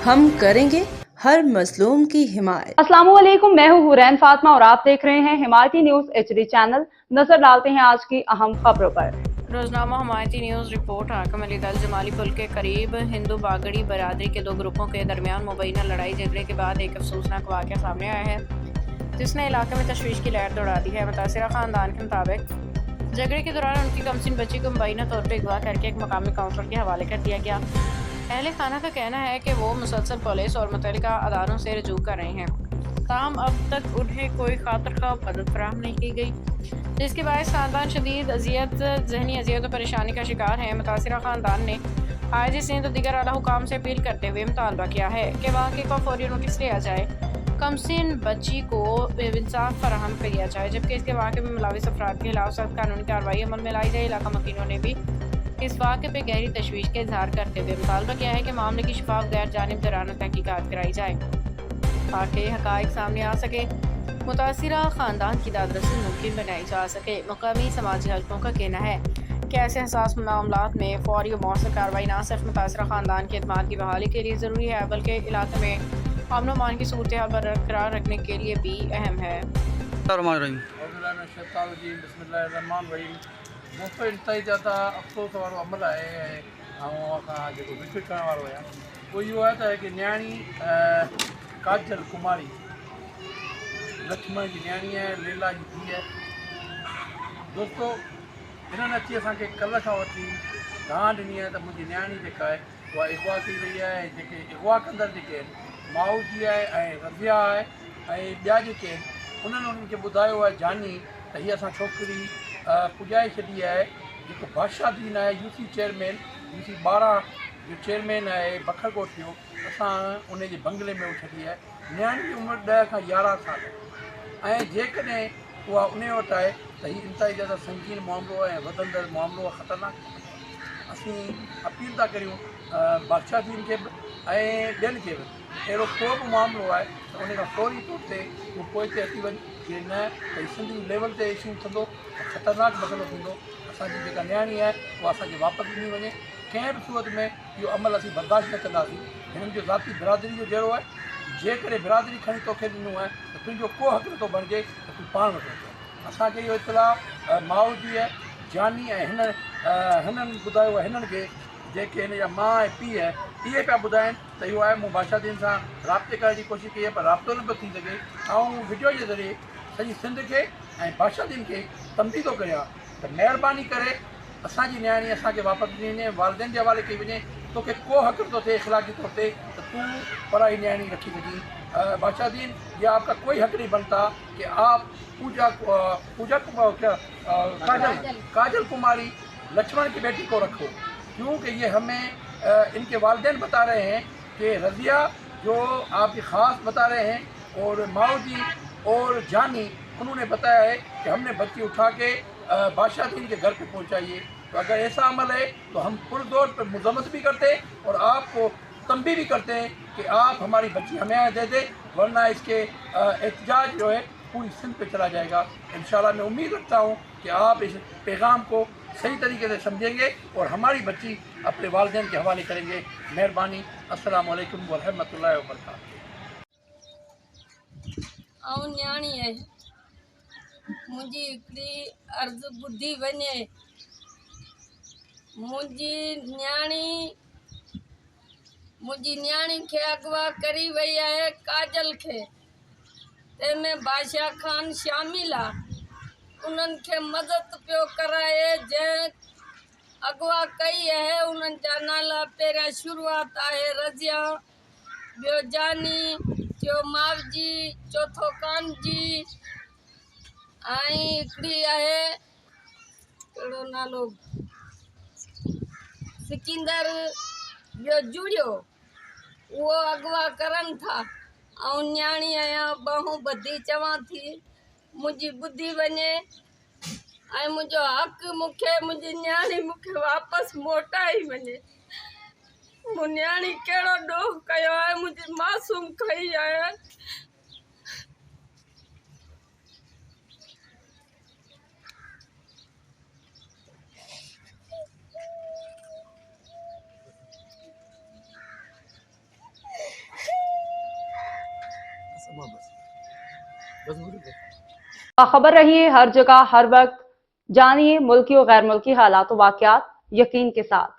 हम करेंगे हर मजलूम की हिमायत। अस्सलाम वालेकुम, मैं हूँ हुरैन फातिमा और आप देख रहे हैं हिमायती न्यूज HD चैनल। नजर डालते हैं आज की अहम खबरों पर। रोजनामा हिमायती न्यूज रिपोर्ट। हाकिम अली दल जमाली पुल के करीब हिंदू बागड़ी बरादरी के दो ग्रुपों के दरमियान मुबैना लड़ाई झगड़े के बाद एक अफसोसनाक वाक़या सामने आया है जिसने इलाके में तशवीश की लहर दौड़ा दी है। मुतासिरा खानदान के मुताबिक झगड़े के दौरान उनकी कमसिन बच्ची को मुबैना तौर पर अगवा करके एक मकामी काउंसलर के हवाले कर दिया गया। अहले खाना का कहना है कि वो मुसलसल पुलिस और मुतल्लिका अदारों से रजू कर रहे हैं, ताहम अब तक उन्हें कोई खातर खा मदद फराहम नहीं की गई, जिसके बायस खानदान शदीद अजियत, जहनी अजियत और परेशानी का शिकार है। मुतासिरा खानदान ने IG सिंध और दीगर आला हुकाम से अपील करते हुए मुतालबा किया है कि वाक़े को फौरी नोटिस लिया जाए, कमसिन बच्ची को इंसाफ फराहम किया जाए, जबकि इसके वाक़े में मुलविस अफराद के खिलाफ सख्त कानूनी कार्रवाई अमल में लाई जाए। इलाका मकीनों ने भी इस वाक़े पर गहरी तशवीश का इजहार करते हुए मुतालबा किया है कि मामले की शफाफ गैर जानिबदाराना तहकीकात कराई जाए ताकि हक़ाइक़ सामने आ सके, मुतासिरा ख़ानदान की दादरसी मुमकिन बनाई जा सके। मुकामी समाजी हलकों का कहना है कि ऐसे हसास मामलात में फौरी और मौसर कार्रवाई न सिर्फ मुतासिरा ख़ानदान के एतमाद की बहाली के लिए ज़रूरी है बल्कि इलाके में अमन अमान की सूरत हाल बरकरार रखने के लिए भी अहम है। दोस्तों, इंतहाई ज़्यादा अफ़सोस वारो अमल आहे ऐं खां जेको विसिट करण वारो आहे उहो इहो आहे त कि न्याणी काजल कुमारी लक्ष्मण जी न्याणी आहे, लीला जी धीउ। दोस्तों, हिननि अची असांखे कल्ह खां वठी गांह ॾिनी आहे त मुंहिंजी न्याणी जेका आहे उहा अगवा कई वई आहे ऐं जेके अगवा कंदड़ जेके आहिनि माऊ जी आहे ऐं रज़िया आहे ऐं ॿिया जेके आहिनि उन्हनि खे ॿुधायो आहे जानी त हीअ असां छोकिरी पुॼाए छॾी आहे। जेको बादशाहदीन आहे UC चेयरमैन, UC 12 जो चेयरमैन आहे बखरकोट जो, असां उनजे बंगले में छॾी आहे। न्याणी जी उमिरि 10 खां 11 साल ऐं जेकॾहिं उहा उन वटि आहे त हीउ इंतहाई ज़्यादा संगीन मामिलो आहे ऐं वधंदड़ मामिलो आहे, ख़तरनाक। असीं अपील था करियूं बादशाहदीन खे बि ऐं ॿियनि खे बि, अहिड़ो को बि मामिलो आहे त उन खां फौरी तौर ते उहो पोइ ते अची वञे कि न भई सिंधी लेवल ते इशू थींदो, ख़तरनाक मसइलो थींदो। असांजी जेका न्याणी आहे उहा असांखे वापसि ॾिनी वञे। कंहिं बि सूरत में इहो अमल असीं बर्दाश्त न कंदासीं। हिननि जो ज़ाती बिरादरी जो जहिड़ो आहे, जेकॾहिं बिरादरी खणी तोखे ॾिनो आहे त तुंहिंजो को हक़ नथो बणिजे त तूं पाण वटि अचो। असांखे इहो इतलाह माउ जी आहे जानी ऐं हिननि ॿुधायो आहे हिननि खे जेके हिन जा माउ ऐं पीउ आहे इहे पिया ॿुधाइनि त इहो आहे मूं बादशाहदीन सां राब्ते करण जी कोशिशि कई आहे पर राब्तो न पियो थी सघे। ऐं वीडियो जे ज़रिए सॼी सिंध खे ऐं बादशाहदीन खे तंबी थो करियां त महिरबानी करे असांजी न्याणी असांखे वापसि ॾिनी वञे, वालिदैन जे हवाले कई वञे। तोखे को हक़ नथो थिए इख़लाक़ी तौर ते त तूं पराई न्याणी रखी सघीं। बादशाहदीन, ये आपका कोई हक़ नहीं बनता कि आप काजल कुमारी लक्ष्मण की बेटी को रखो, क्योंकि ये हमें इनके वालिदैन बता रहे हैं कि रज़िया जो आपकी ख़ास बता रहे हैं और माऊ जी और जानी उन्होंने बताया है कि हमने बच्ची उठा के बादशाहदीन के घर पे पहुंचाइए। तो अगर ऐसा अमल है तो हम पुरजोर पर मजम्मत भी करते हैं और आपको तंबी भी करते हैं कि आप हमारी बच्ची हमें दे दे, वरना इसके एहतजाज जो है पूरी सिंध पे चला जाएगा। इंशाल्लाह मैं उम्मीद रखता हूँ कि आप इस पैगाम को सही तरीके से समझेंगे और हमारी बच्ची अपने वालिदैन के हवाले करेंगे। मेहरबानी। अस्सलाम वालेकुम व रहमतुल्लाहि व बरकातहू। ऐं न्याणी आहे, मुंहिंजी हिकिड़ी अर्ज़ु ॿुधी वञे। मुंहिंजी न्याणी खे अगवा करी वई आहे काजल खे, तंहिंमें बादशाह ख़ान शामिल आहे। उन्हनि खे मदद पियो कराए जंहिं अगवा कई आहे। उन्हनि जा नाला पहिरियां शुरूआत आहे रज़िया, ॿियो जानी, टियों मावजी, चौथों कानजी ऐं हिकिड़ी आहे कहिड़ो नालो सिकिंदर, ॿियो जुड़ियो। उहो अगवा करनि था ऐं न्याणी आहियां, ॿाहूं ॿधी चवां थी मुंहिंजी ॿुधी वञे ऐं मुंहिंजो हक़ मुंहिंजी न्याणी मूंखे वापसि मोटाई वञे। मूं न्याणी कहिड़ो ॾोह कयो आहे, मुंहिंजी मासूम खई आहे। बस मुझे खबर रहिए हर जगह हर वक्त, जानिए मुल्की और गैर मुल्की हालात व वाक़यात यकीन के साथ।